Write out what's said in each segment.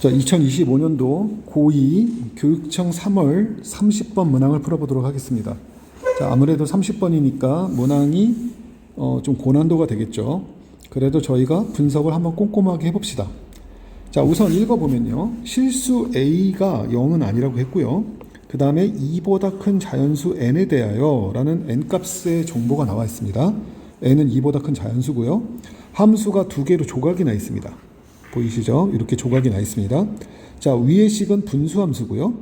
자, 2025년도 고2 교육청 3월 30번 문항을 풀어보도록 하겠습니다. 자, 아무래도 30번이니까 문항이 좀 고난도가 되겠죠. 그래도 저희가 분석을 한번 꼼꼼하게 해봅시다. 자, 우선 읽어보면요. 실수 A가 0은 아니라고 했고요. 그 다음에 2보다 큰 자연수 n에 대하여 라는 n값의 정보가 나와 있습니다. n은 2보다 큰 자연수고요. 함수가 두 개로 조각이 나 있습니다. 보이시죠? 이렇게 조각이 나 있습니다. 자, 위의 식은 분수함수고요.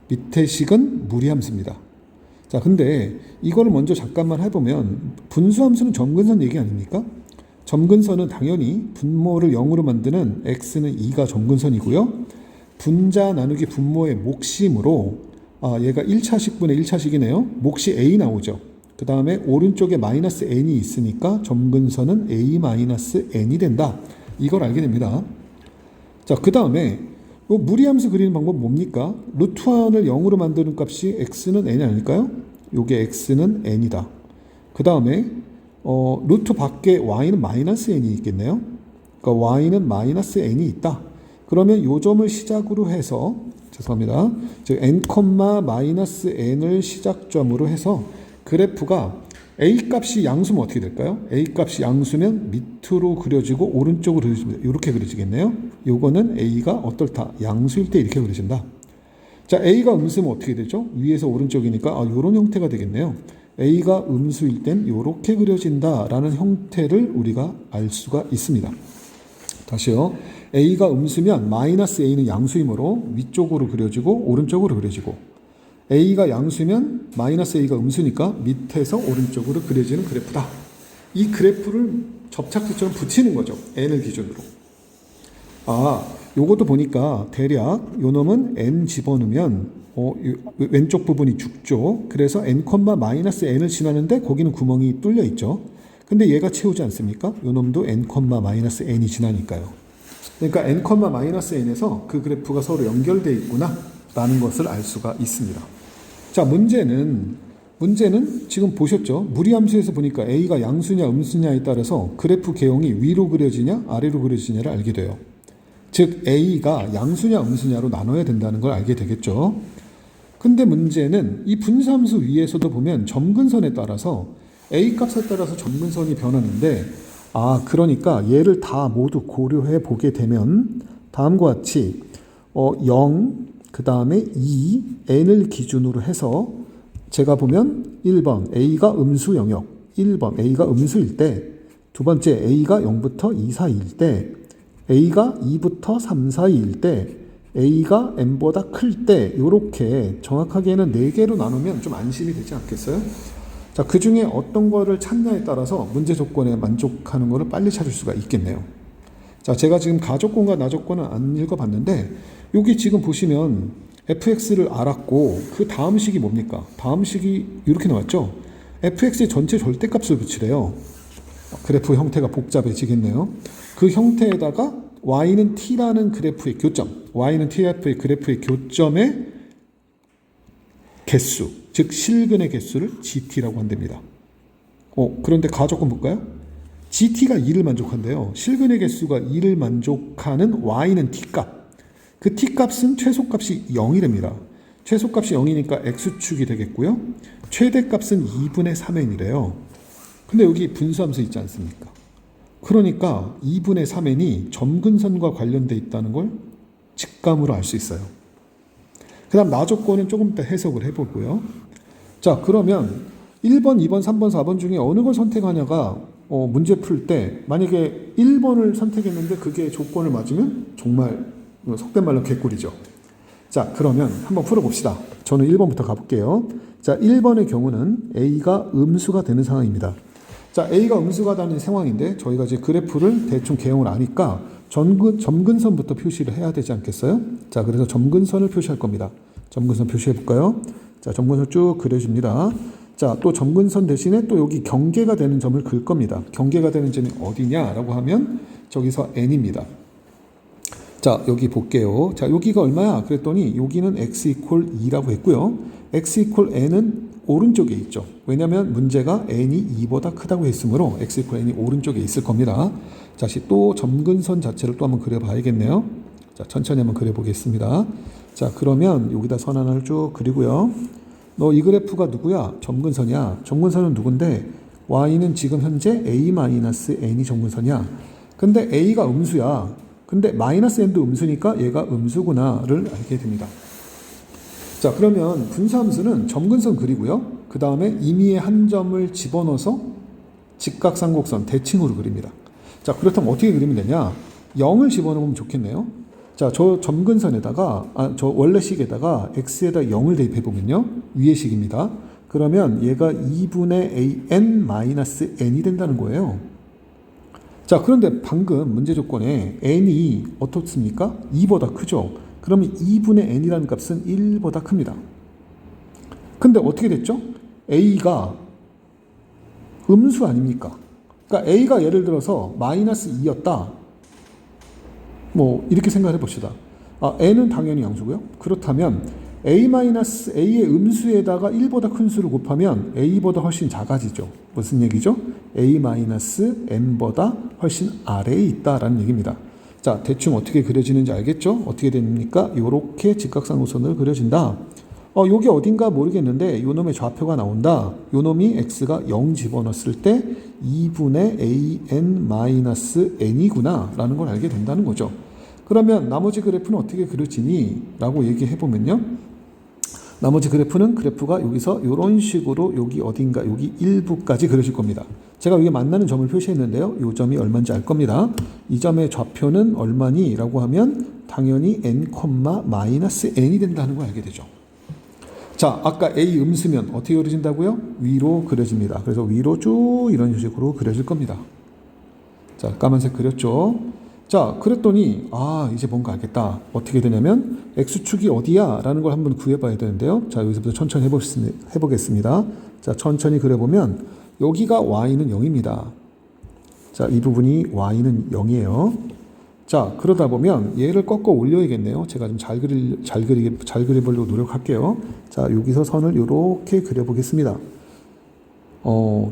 밑의 식은 무리함수입니다. 자, 근데 이거를 먼저 잠깐만 해보면 분수함수는 점근선 얘기 아닙니까? 점근선은 당연히 분모를 0으로 만드는 x는 2가 점근선이고요. 분자 나누기 분모의 몫이므로 얘가 1차식분의 1차식이네요. 몫이 a 나오죠. 그 다음에 오른쪽에 마이너스 n이 있으니까 점근선은 a-n이 된다. 이걸 알게 됩니다. 자, 그 다음에 무리함수 그리는 방법 뭡니까? 루트 1을 0으로 만드는 값이 x는 n이 아닐까요? 요게 x는 n이다. 그 다음에 루트 밖에 y는 마이너스 n이 있겠네요. 그러니까 y는 마이너스 n이 있다. 그러면 요 점을 시작으로 해서 죄송합니다. 즉 n, 마이너스 n을 시작점으로 해서 그래프가 a 값이 양수면 어떻게 될까요? a 값이 양수면 밑으로 그려지고 오른쪽으로 그려집니다. 이렇게 그려지겠네요. 요거는 a가 어떨다? 양수일 때 이렇게 그려진다. 자, a가 음수면 어떻게 되죠? 위에서 오른쪽이니까 요런 형태가 되겠네요. a가 음수일 땐 이렇게 그려진다라는 형태를 우리가 알 수가 있습니다. 다시요. a가 음수면 마이너스 a는 양수이므로 위쪽으로 그려지고 오른쪽으로 그려지고 a가 양수면 마이너스 a가 음수니까 밑에서 오른쪽으로 그려지는 그래프다. 이 그래프를 접착제처럼 붙이는 거죠. n을 기준으로. 요것도 보니까 대략 요 놈은 n 집어넣으면 왼쪽 부분이 죽죠. 그래서 n, 마이너스 n을 지나는데 거기는 구멍이 뚫려 있죠. 근데 얘가 채우지 않습니까? 요 놈도 n, 마이너스 n이 지나니까요. 그러니까 n, 마이너스 n에서 그 그래프가 서로 연결되어 있구나 라는 것을 알 수가 있습니다. 자, 문제는 지금 보셨죠? 무리함수에서 보니까 a가 양수냐 음수냐에 따라서 그래프 개형이 위로 그려지냐 아래로 그려지냐를 알게 돼요. 즉 a가 양수냐 음수냐로 나눠야 된다는 걸 알게 되겠죠. 근데 문제는 이 분수함수 위에서도 보면 점근선에 따라서 a 값에 따라서 점근선이 변하는데 그러니까 얘를 다 모두 고려해 보게 되면 다음과 같이 0, 그 다음에 2, n을 기준으로 해서 제가 보면 1번 a가 음수 영역, 1번 a가 음수일 때, 두 번째 a가 0부터 2 사이일 때, a가 2부터 3 사이일 때, a가 n보다 클 때 이렇게 정확하게는 4개로 나누면 좀 안심이 되지 않겠어요? 자, 그 중에 어떤 거를 찾냐에 따라서 문제 조건에 만족하는 거를 빨리 찾을 수가 있겠네요. 자, 제가 지금 가조건과 나조건은 안 읽어봤는데 여기 지금 보시면 fx를 알았고 그 다음 식이 뭡니까? 다음 식이 이렇게 나왔죠? fx의 전체 절대값을 붙이래요. 그래프 형태가 복잡해지겠네요. 그 형태에다가 y는 t라는 그래프의 교점, y는 t의 그래프의 교점의 개수, 즉 실근의 개수를 gt라고 한답니다. 그런데 가조건 볼까요? gt가 2를 만족한대요. 실근의 개수가 2를 만족하는 y는 t값. 그 t값은 최소값이 0이랍니다. 최소값이 0이니까 x축이 되겠고요. 최대값은 2분의 3n이래요. 근데 여기 분수함수 있지 않습니까? 그러니까 2분의 3n이 점근선과 관련되어 있다는 걸 직감으로 알 수 있어요. 그 다음 나조건은 조금 더 해석을 해보고요. 자, 그러면 1번, 2번, 3번, 4번 중에 어느 걸 선택하냐가 문제 풀 때 만약에 1번을 선택했는데 그게 조건을 맞으면 정말 속된 말로 개꿀이죠. 자, 그러면 한번 풀어봅시다. 저는 1번부터 가볼게요. 자, 1번의 경우는 a가 음수가 되는 상황입니다. 자, a가 음수가 되는 상황인데 저희가 이제 그래프를 대충 개형을 아니까 점근선부터 표시를 해야 되지 않겠어요? 자, 그래서 점근선을 표시할 겁니다. 점근선 표시해 볼까요? 자, 점근선 쭉 그려줍니다. 자, 또 점근선 대신에 또 여기 경계가 되는 점을 그을 겁니다. 경계가 되는 점이 어디냐라고 하면 저기서 n입니다. 자, 여기 볼게요. 자, 여기가 얼마야? 그랬더니 여기는 x = 2라고 했고요. x = n은 오른쪽에 있죠. 왜냐하면 문제가 n이 2보다 크다고 했으므로 x = n이 오른쪽에 있을 겁니다. 다시 또 점근선 자체를 또 한번 그려봐야겠네요. 자, 천천히 한번 그려보겠습니다. 자, 그러면 여기다 선 하나를 쭉 그리고요. 너 이 그래프가 누구야? 점근선이야. 점근선은 누군데? y는 지금 현재 a-n이 점근선이야. 근데 a가 음수야. 근데 마이너스 n도 음수니까 얘가 음수구나를 알게 됩니다. 자, 그러면 분사함수는 점근선 그리고요. 그 다음에 임의의 한 점을 집어넣어서 직각삼곡선 대칭으로 그립니다. 자, 그렇다면 어떻게 그리면 되냐? 0을 집어넣으면 좋겠네요. 자, 저 점근선에다가, 저 원래 식에다가 x에다 0을 대입해보면요. 위의 식입니다. 그러면 얘가 2분의 an-n이 된다는 거예요. 자, 그런데 방금 문제 조건에 n이 어떻습니까? 2보다 크죠? 그러면 2분의 n이라는 값은 1보다 큽니다. 근데 어떻게 됐죠? a가 음수 아닙니까? 그러니까 a가 예를 들어서 마이너스 2였다. 뭐 이렇게 생각해 봅시다. n은 당연히 양수고요. 그렇다면 a의 음수에다가 1보다 큰 수를 곱하면 a보다 훨씬 작아지죠. 무슨 얘기죠? a-n보다 훨씬 아래에 있다라는 얘기입니다. 자, 대충 어떻게 그려지는지 알겠죠? 어떻게 됩니까? 이렇게 직각삼각선을 그려진다. 요게 어딘가 모르겠는데 요 놈의 좌표가 나온다. 요 놈이 x가 0 집어넣었을 때 2분의 an-n이구나 라는 걸 알게 된다는 거죠. 그러면 나머지 그래프는 어떻게 그려지니? 라고 얘기해 보면요. 나머지 그래프가 여기서 이런 식으로 여기 어딘가 여기 일부까지 그려질 겁니다. 제가 여기 만나는 점을 표시했는데요. 이 점이 얼마인지 알 겁니다. 이 점의 좌표는 얼마니? 라고 하면 당연히 n,-n이 된다는 걸 알게 되죠. 자, 아까 A 음수면 어떻게 그려진다고요? 위로 그려집니다. 그래서 위로 쭉 이런 식으로 그려질 겁니다. 자, 까만색 그렸죠? 자, 그랬더니 이제 뭔가 알겠다. 어떻게 되냐면 x축이 어디야? 라는 걸 한번 구해봐야 되는데요. 자, 여기서부터 천천히 해보겠습니다. 자, 천천히 그려보면 여기가 y는 0입니다. 자, 이 부분이 y는 0이에요. 자, 그러다 보면 얘를 꺾어 올려야겠네요. 제가 좀 잘 그려보려고 노력할게요. 자, 여기서 선을 이렇게 그려보겠습니다.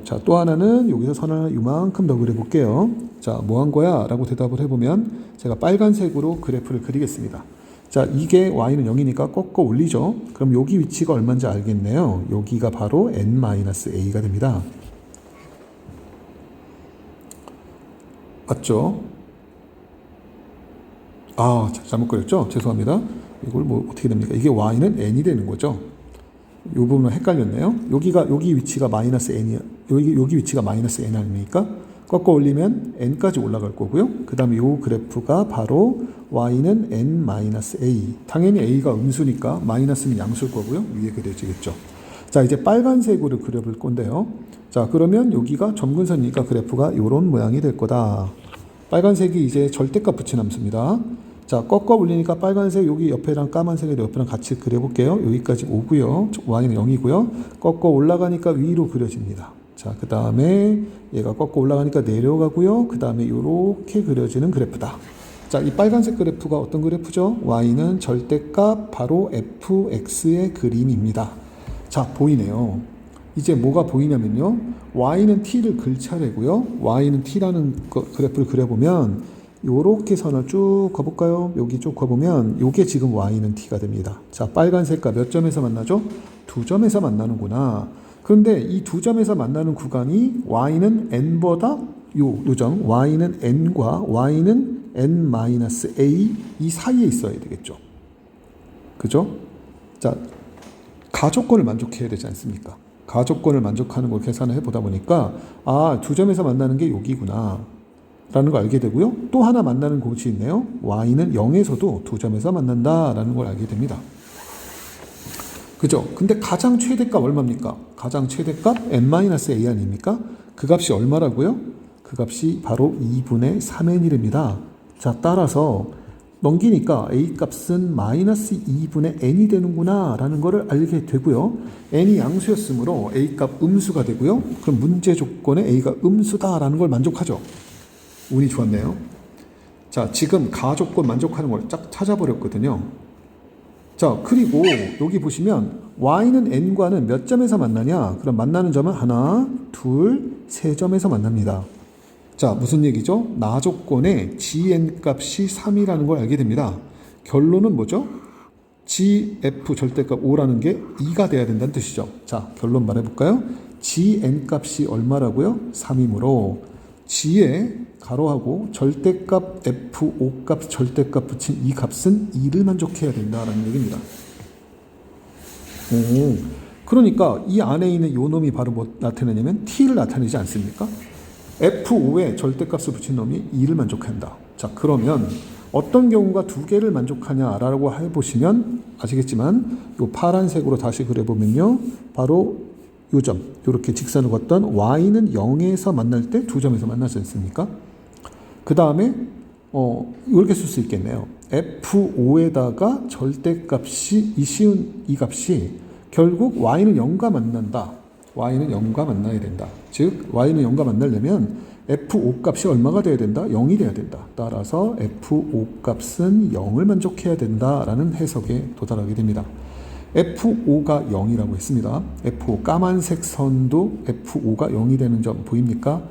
자, 또 하나는 여기서 선 하나 이만큼 더 그려볼게요. 자, 뭐 한 거야? 라고 대답을 해보면 제가 빨간색으로 그래프를 그리겠습니다. 자, 이게 y는 0이니까 꺾어 올리죠. 그럼 여기 위치가 얼마인지 알겠네요. 여기가 바로 n-a가 됩니다. 맞죠? 잘못 그렸죠? 죄송합니다. 이걸 뭐 어떻게 됩니까? 이게 y는 n이 되는 거죠. 이 부분은 헷갈렸네요. 여기 위치가 마이너스 n이야. 여기 위치가 마이너스 n 아닙니까? 꺾어 올리면 n까지 올라갈 거고요. 그 다음에 이 그래프가 바로 y는 n-a. 당연히 a가 음수니까 마이너스는 양수일 거고요. 위에 그려지겠죠. 자, 이제 빨간색으로 그려볼 건데요. 자, 그러면 여기가 점근선이니까 그래프가 이런 모양이 될 거다. 빨간색이 이제 절대값 붙인 함수입니다. 자, 꺾어 올리니까 빨간색 여기 옆에랑 까만색의 옆에랑 같이 그려볼게요. 여기까지 오고요. y는 0이고요. 꺾어 올라가니까 위로 그려집니다. 자, 그 다음에 얘가 꺾어 올라가니까 내려가고요. 그 다음에 이렇게 그려지는 그래프다. 자, 이 빨간색 그래프가 어떤 그래프죠? y는 절대값 바로 fx의 그림입니다. 자, 보이네요. 이제 뭐가 보이냐면요. y는 t를 글 차례고요. y는 t라는 그래프를 그려보면 요렇게 선을 쭉 그어볼까요? 여기 쭉 그어보면 요게 지금 y는 t가 됩니다. 자, 빨간색과 몇 점에서 만나죠? 두 점에서 만나는구나. 그런데 이 두 점에서 만나는 구간이 y는 n보다 요 점 y는 n과 y는 n-a 이 사이에 있어야 되겠죠. 그죠? 자, 가조건을 만족해야 되지 않습니까? 가조건을 만족하는 걸 계산을 해보다 보니까 두 점에서 만나는 게 여기구나 라는 걸 알게 되고요. 또 하나 만나는 곳이 있네요. y는 0에서도 두 점에서 만난다라는 걸 알게 됩니다. 그죠? 근데 가장 최대값 얼마입니까? 가장 최대값 n-a 아닙니까? 그 값이 얼마라고요? 그 값이 바로 2분의 3n이랍니다. 자, 따라서 넘기니까 a 값은 마이너스 2분의 n이 되는구나 라는 것을 알게 되고요. n이 양수였으므로 a 값 음수가 되고요. 그럼 문제 조건에 a가 음수다 라는 걸 만족하죠. 운이 좋았네요. 자, 지금 가조건 만족하는 걸 쫙 찾아버렸거든요. 자, 그리고 여기 보시면 y는 n과는 몇 점에서 만나냐? 그럼 만나는 점은 하나, 둘, 세 점에서 만납니다. 자, 무슨 얘기죠? 나 조건에 gn 값이 3이라는 걸 알게 됩니다. 결론은 뭐죠? GF 절대값 5라는 게 2가 돼야 된다는 뜻이죠. 자, 결론 말해볼까요? GN 값이 얼마라고요? 3이므로 G에 가로하고 절대값 F5 값 절대값 붙인 이 값은 2를 만족해야 된다라는 얘기입니다. 그러니까 이 안에 있는 요 놈이 바로 뭐 나타내냐면 T를 나타내지 않습니까? F5에 절대값을 붙인 놈이 2를 만족한다. 자, 그러면 어떤 경우가 두 개를 만족하냐라고 해보시면 아시겠지만 요 파란색으로 다시 그려보면요. 바로 요 점, 이렇게 직선을 걷던 y는 0에서 만날 때 두 점에서 만나지 않습니까? 그 다음에 이렇게 쓸 수 있겠네요. F5에다가 절대값이 이 값이 결국 y는 0과 만난다. y는 0과 만나야 된다. 즉 y는 0과 만나려면 F5 값이 얼마가 돼야 된다? 0이 돼야 된다. 따라서 F5 값은 0을 만족해야 된다라는 해석에 도달하게 됩니다. F5가 0이라고 했습니다. F5 까만색 선도 F5가 0이 되는 점 보입니까?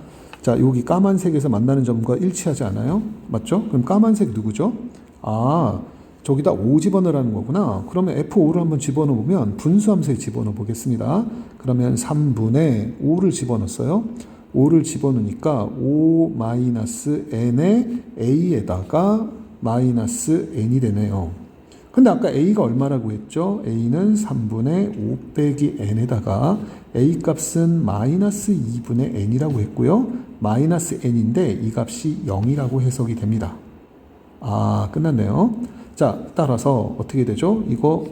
자, 여기 까만색에서 만나는 점과 일치하지 않아요? 맞죠? 그럼 까만색 누구죠? 아, 저기다 5 집어넣으라는 거구나. 그러면 F5를 한번 집어넣으면 분수함수에 집어넣어 보겠습니다. 그러면 3분의 5를 집어넣었어요. 5를 집어넣으니까 5-n의 a에다가 마이너스 n이 되네요. 근데 아까 a가 얼마라고 했죠? a는 3분의 5 빼기 n에다가 a 값은 마이너스 2분의 n이라고 했고요. 마이너스 n인데 이 값이 0이라고 해석이 됩니다. 아, 끝났네요. 자, 따라서 어떻게 되죠? 이거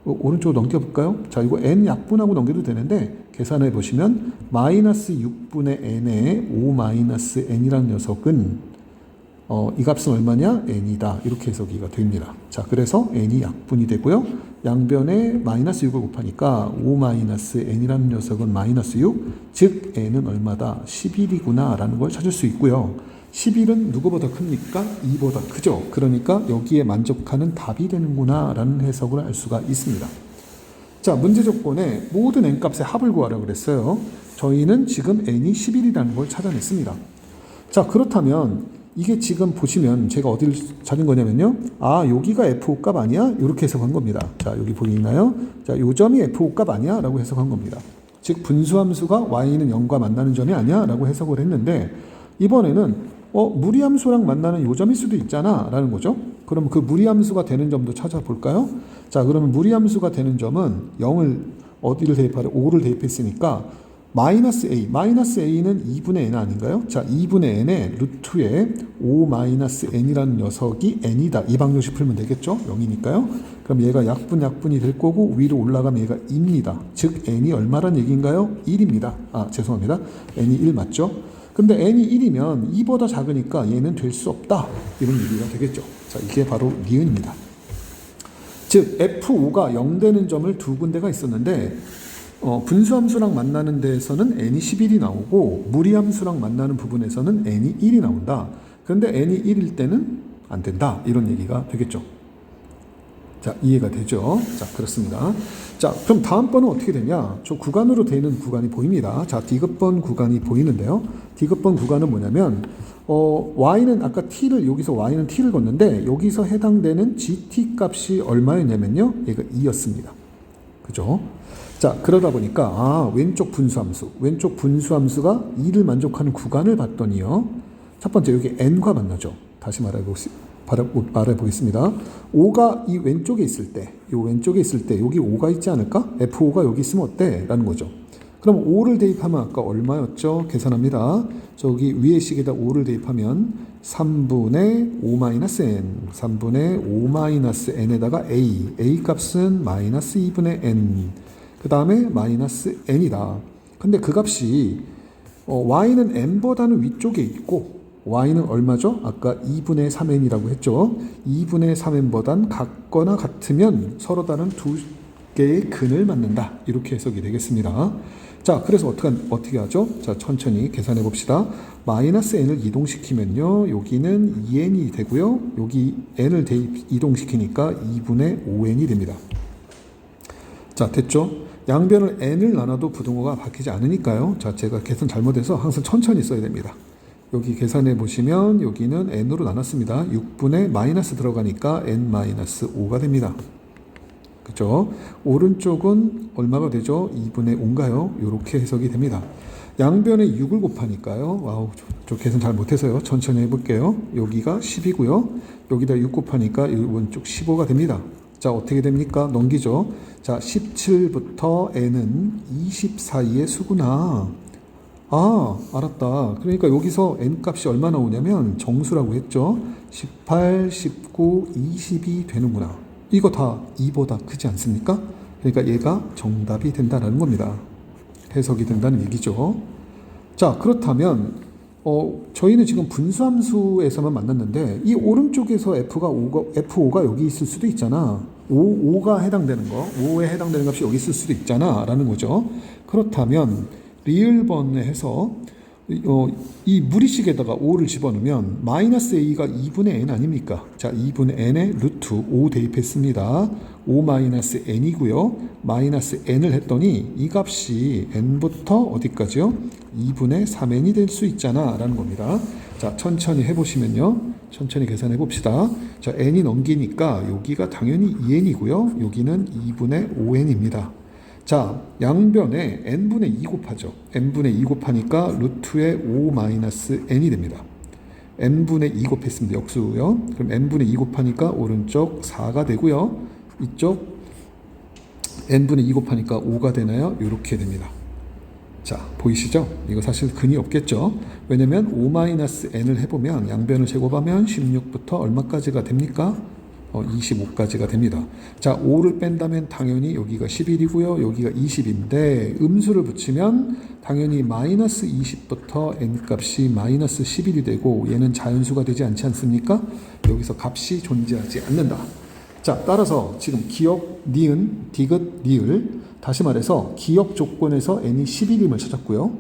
오른쪽으로 넘겨볼까요? 자, 이거 n 약분하고 넘겨도 되는데 계산해 보시면 마이너스 6분의 n에 5 마이너스 n이라는 녀석은 이 값은 얼마냐? n이다. 이렇게 해석이 됩니다. 자, 그래서 n이 약분이 되고요. 양변에 마이너스 6을 곱하니까 5 마이너스 n이라는 녀석은 마이너스 6, 즉 n은 얼마다? 11이구나 라는 걸 찾을 수 있고요. 11은 누구보다 큽니까? 2보다 크죠. 그러니까 여기에 만족하는 답이 되는구나 라는 해석을 할 수가 있습니다. 자, 문제 조건에 모든 n값의 합을 구하라고 그랬어요. 저희는 지금 n이 11이라는 걸 찾아냈습니다. 자, 그렇다면 이게 지금 보시면 제가 어디를 찾은 거냐면요. 아, 여기가 F5 값 아니야? 이렇게 해석한 겁니다. 자, 여기 보이나요? 자, 요 점이 F5 값 아니야? 라고 해석한 겁니다. 즉, 분수함수가 y는 0과 만나는 점이 아니야? 라고 해석을 했는데 이번에는 무리함수랑 만나는 요 점일 수도 있잖아 라는 거죠. 그럼 그 무리함수가 되는 점도 찾아볼까요? 자, 그러면 무리함수가 되는 점은 0을 어디를 대입하려? 5를 대입했으니까 마이너스 a는 2분의 n 아닌가요? 자, 2분의 n에 루트에 5 마이너스 n이라는 녀석이 n이다. 이 방정식 풀면 되겠죠? 0이니까요. 그럼 얘가 약분이 될 거고 위로 올라가면 얘가 2입니다. 즉 n이 얼마란 얘기인가요? 1입니다. 아, 죄송합니다. n이 1 맞죠? 근데 n이 1이면 2보다 작으니까 얘는 될 수 없다. 이런 얘기가 되겠죠. 자, 이게 바로 니은입니다. 즉 F5가 0 되는 점을 두 군데가 있었는데 분수함수랑 만나는 데에서는 n이 11이 나오고 무리함수랑 만나는 부분에서는 n이 1이 나온다. 그런데 n이 1일 때는 안 된다. 이런 얘기가 되겠죠. 자, 이해가 되죠? 자, 그렇습니다. 자, 그럼 다음번은 어떻게 되냐? 저 구간으로 되는 구간이 보입니다. 자, 디귿번 구간이 보이는데요. 디귿번 구간은 뭐냐면 y는 아까 여기서 y는 t를 걷는데 여기서 해당되는 gt 값이 얼마였냐면요. 얘가 2였습니다. 그죠? 자, 그러다 보니까 왼쪽 분수함수가 2를 만족하는 구간을 봤더니요. 첫 번째 여기 n과 만나죠. 다시 말해보겠습니다. 5가 이 왼쪽에 있을 때 여기 5가 있지 않을까? F5가 여기 있으면 어때? 라는 거죠. 그럼 5를 대입하면 아까 얼마였죠? 계산합니다. 저기 위에 식에다 5를 대입하면 3분의 5-n 3분의 5-n에다가 a 값은 마이너스 2분의 n 그 다음에 마이너스 n이다. 근데 그 값이 y는 n보다는 위쪽에 있고 y는 얼마죠? 아까 2분의 3n이라고 했죠. 2분의 3n보단 같거나 같으면 서로 다른 두 개의 근을 맞는다. 이렇게 해석이 되겠습니다. 자, 그래서 어떻게 하죠? 자, 천천히 계산해 봅시다. 마이너스 n을 이동시키면요. 여기는 2n이 되고요. 여기 n을 이동시키니까 2분의 5n이 됩니다. 자, 됐죠? 양변을 n을 나눠도 부등호가 바뀌지 않으니까요. 자, 제가 계산 잘못해서 항상 천천히 써야 됩니다. 여기 계산해 보시면 여기는 n으로 나눴습니다. 6분의 마이너스 들어가니까 n-5가 됩니다. 그죠? 오른쪽은 얼마가 되죠? 2분의 5인가요? 이렇게 해석이 됩니다. 양변에 6을 곱하니까요. 와우, 저 계산 잘 못해서요. 천천히 해볼게요. 여기가 10이고요. 여기다 6 곱하니까 이쪽 15가 됩니다. 자, 어떻게 됩니까? 넘기죠. 자, 17부터 n은 20 사이의 수구나. 아, 알았다. 그러니까 여기서 n 값이 얼마 나오냐면 정수라고 했죠. 18, 19, 20이 되는구나. 이거 다 2보다 크지 않습니까? 그러니까 얘가 정답이 된다는 겁니다. 해석이 된다는 얘기죠. 자, 그렇다면 저희는 지금 분수함수에서만 만났는데 이 오른쪽에서 F5가 여기 있을 수도 있잖아. 5가 해당되는 거, 5에 해당되는 값이 여기 있을 수도 있잖아 라는 거죠. 그렇다면 리을번에 해서 이 무리식에다가 5를 집어넣으면 마이너스 a가 2분의 n 아닙니까? 자, 2분의 n에 루트 5 대입했습니다. 5 마이너스 n이고요. 마이너스 n을 했더니 이 값이 n부터 어디까지요? 2분의 3n이 될 수 있잖아 라는 겁니다. 자, 천천히 해보시면요. 천천히 계산해 봅시다. 자, n이 넘기니까 여기가 당연히 2n이고요. 여기는 2분의 5n입니다. 자, 양변에 n분의 2 곱하죠. n분의 2 곱하니까 루트의 5 마이너스 n이 됩니다. n분의 2 곱했습니다. 역수요. 그럼 n분의 2 곱하니까 오른쪽 4가 되고요. 이쪽 n분의 2 곱하니까 5가 되나요? 이렇게 됩니다. 자, 보이시죠? 이거 사실 근이 없겠죠? 왜냐면 5 마이너스 n을 해보면 양변을 제곱하면 16부터 얼마까지가 됩니까? 25까지가 됩니다. 자, 5를 뺀다면 당연히 여기가 11이고요. 여기가 20인데 음수를 붙이면 당연히 마이너스 20부터 n값이 마이너스 11이 되고 얘는 자연수가 되지 않지 않습니까? 여기서 값이 존재하지 않는다. 자, 따라서 지금 기역, 니은, 디귿, 리을 다시 말해서 기역 조건에서 n이 11임을 찾았고요.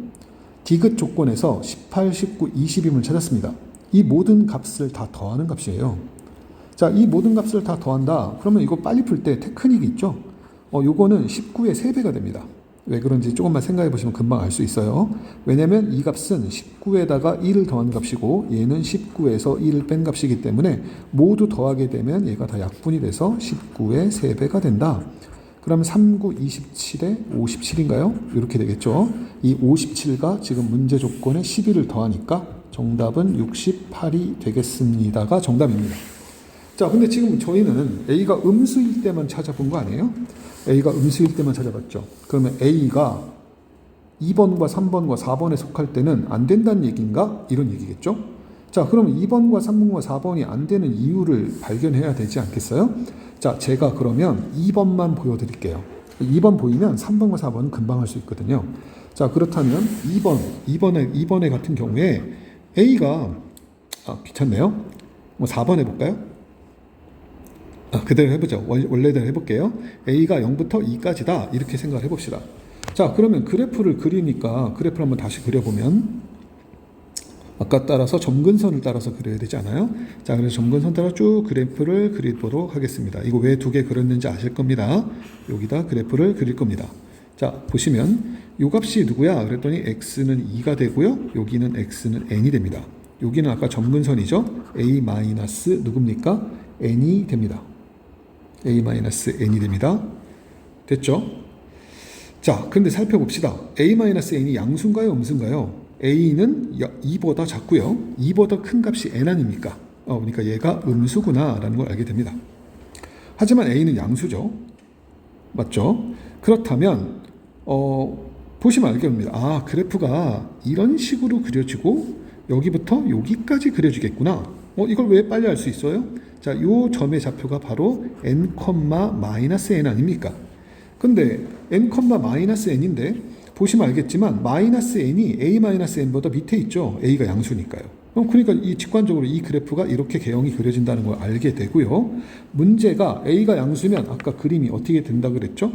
디귿 조건에서 18, 19, 20임을 찾았습니다. 이 모든 값을 다 더하는 값이에요. 자, 이 모든 값을 다 더한다. 그러면 이거 빨리 풀 때 테크닉이 있죠. 요거는 19의 3배가 됩니다. 왜 그런지 조금만 생각해 보시면 금방 알 수 있어요. 왜냐면 이 값은 19에다가 1을 더한 값이고 얘는 19에서 1을 뺀 값이기 때문에 모두 더하게 되면 얘가 다 약분이 돼서 19의 3배가 된다. 그러면 39, 27에 57인가요? 이렇게 되겠죠. 이 57과 지금 문제 조건에 11을 더하니까 정답은 68이 되겠습니다가 정답입니다. 자, 근데 지금 저희는 A가 음수일 때만 찾아본 거 아니에요? A가 음수일 때만 찾아봤죠. 그러면 A가 2번과 3번과 4번에 속할 때는 안 된다는 얘기인가? 이런 얘기겠죠? 자, 그러면 2번과 3번과 4번이 안 되는 이유를 발견해야 되지 않겠어요? 자, 제가 그러면 2번만 보여드릴게요. 2번 보이면 3번과 4번은 금방 할 수 있거든요. 자, 그렇다면 2번에 같은 경우에 A가, 귀찮네요. 뭐 4번 해볼까요? 그대로 해보죠. 원래대로 해볼게요. A가 0부터 2까지다. 이렇게 생각을 해봅시다. 자, 그러면 그래프를 그리니까 그래프를 한번 다시 그려보면 아까 따라서 점근선을 따라서 그려야 되지 않아요? 자, 그래서 점근선 따라 쭉 그래프를 그리도록 하겠습니다. 이거 왜 2개 그렸는지 아실 겁니다. 여기다 그래프를 그릴 겁니다. 자, 보시면 요 값이 누구야? 그랬더니 x는 2가 되고요. 여기는 x는 n이 됩니다. 여기는 아까 점근선이죠. a 마이너스 누굽니까? n이 됩니다. a-n이 됩니다. 됐죠? 자, 근데 살펴봅시다. a-n이 양수인가요? 음수인가요? a는 2보다 작고요. 2보다 큰 값이 n 아닙니까? 그러니까 얘가 음수구나 라는 걸 알게 됩니다. 하지만 a는 양수죠. 맞죠? 그렇다면 보시면 알게 됩니다. 그래프가 이런 식으로 그려지고 여기부터 여기까지 그려지겠구나. 이걸 왜 빨리 알 수 있어요? 자, 요 점의 좌표가 바로 n, n 아닙니까? 근데 n,-n인데 보시면 알겠지만 마이너스 n이 a-n보다 밑에 있죠. a가 양수니까요. 그러니까 이 직관적으로 이 그래프가 이렇게 개형이 그려진다는 걸 알게 되고요. 문제가 a가 양수면 아까 그림이 어떻게 된다 그랬죠?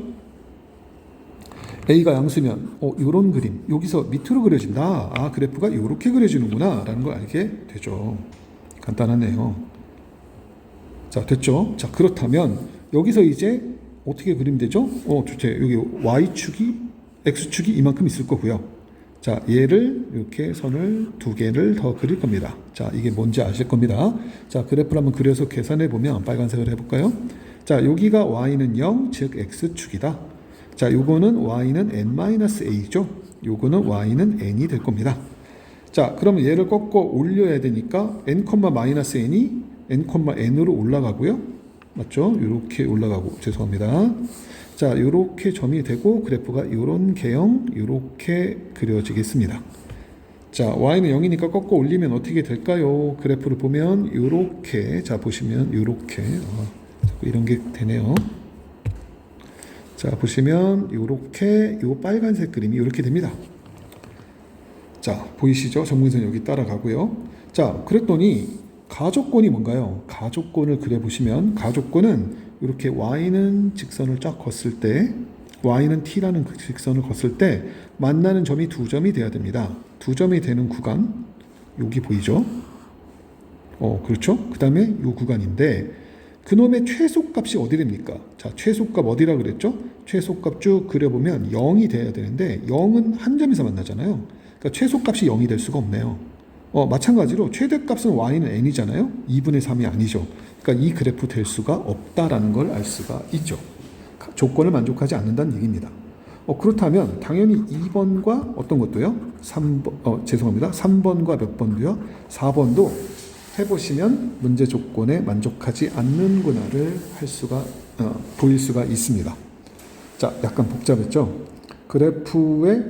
a가 양수면 이런 그림 여기서 밑으로 그려진다. 그래프가 이렇게 그려지는구나 라는 걸 알게 되죠. 간단하네요. 자, 됐죠? 자, 그렇다면 여기서 이제 어떻게 그리면 되죠? 좋죠. 여기 y축이 x축이 이만큼 있을 거고요. 자, 얘를 이렇게 선을 두 개를 더 그릴 겁니다. 자, 이게 뭔지 아실 겁니다. 자, 그래프를 한번 그려서 계산해 보면 빨간색을 해볼까요? 자, 여기가 y는 0, 즉 x축이다. 자, 요거는 y는 n-a죠. 요거는 y는 n이 될 겁니다. 자, 그러면 얘를 꺾어 올려야 되니까 n,-n이 n,n으로 올라가고요. 맞죠? 이렇게 올라가고, 죄송합니다. 자, 이렇게 점이 되고 그래프가 이런 개형 이렇게 그려지겠습니다. 자, y는 0이니까 꺾어 올리면 어떻게 될까요? 그래프를 보면 이렇게, 자 보시면 이렇게 이런 게 되네요. 자, 보시면 이렇게 요 빨간색 그림이 이렇게 됩니다. 자, 보이시죠? 정문선 여기 따라가고요. 자, 그랬더니 가족권이 뭔가요? 가족권을 그려보시면 가족권은 이렇게 y는 직선을 쫙 걷을 때 y는 t라는 그 직선을 걷을 때 만나는 점이 두 점이 돼야 됩니다. 두 점이 되는 구간 여기 보이죠? 그렇죠? 그 다음에 이 구간인데 그놈의 최소값이 어디 됩니까? 자, 최소값 어디라 그랬죠? 최소값 쭉 그려보면 0이 돼야 되는데 0은 한 점에서 만나잖아요. 그러니까 최소값이 0이 될 수가 없네요. 마찬가지로 최대값은 y는 n이잖아요. 2분의 3이 아니죠. 그러니까 이 그래프 될 수가 없다라는 걸 알 수가 있죠. 조건을 만족하지 않는다는 얘기입니다. 그렇다면 당연히 2번과 어떤 것도요? 3번과 몇 번도요? 4번도 해보시면 문제 조건에 만족하지 않는구나를 보일 수가 있습니다. 자, 약간 복잡했죠? 그래프에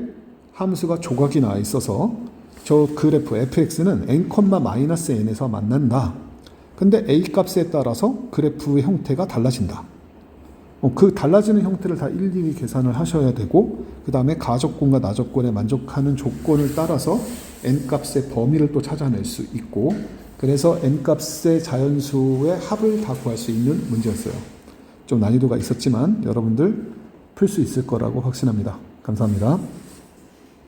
함수가 조각이 나와 있어서 저 그래프 fx는 n,-n에서 만난다. 근데 a 값에 따라서 그래프의 형태가 달라진다. 그 달라지는 형태를 다 일일이 계산을 하셔야 되고 그 다음에 가적권과 나적권에 만족하는 조건을 따라서 n 값의 범위를 또 찾아낼 수 있고 그래서 n 값의 자연수의 합을 다 구할 수 있는 문제였어요. 좀 난이도가 있었지만 여러분들 풀 수 있을 거라고 확신합니다. 감사합니다.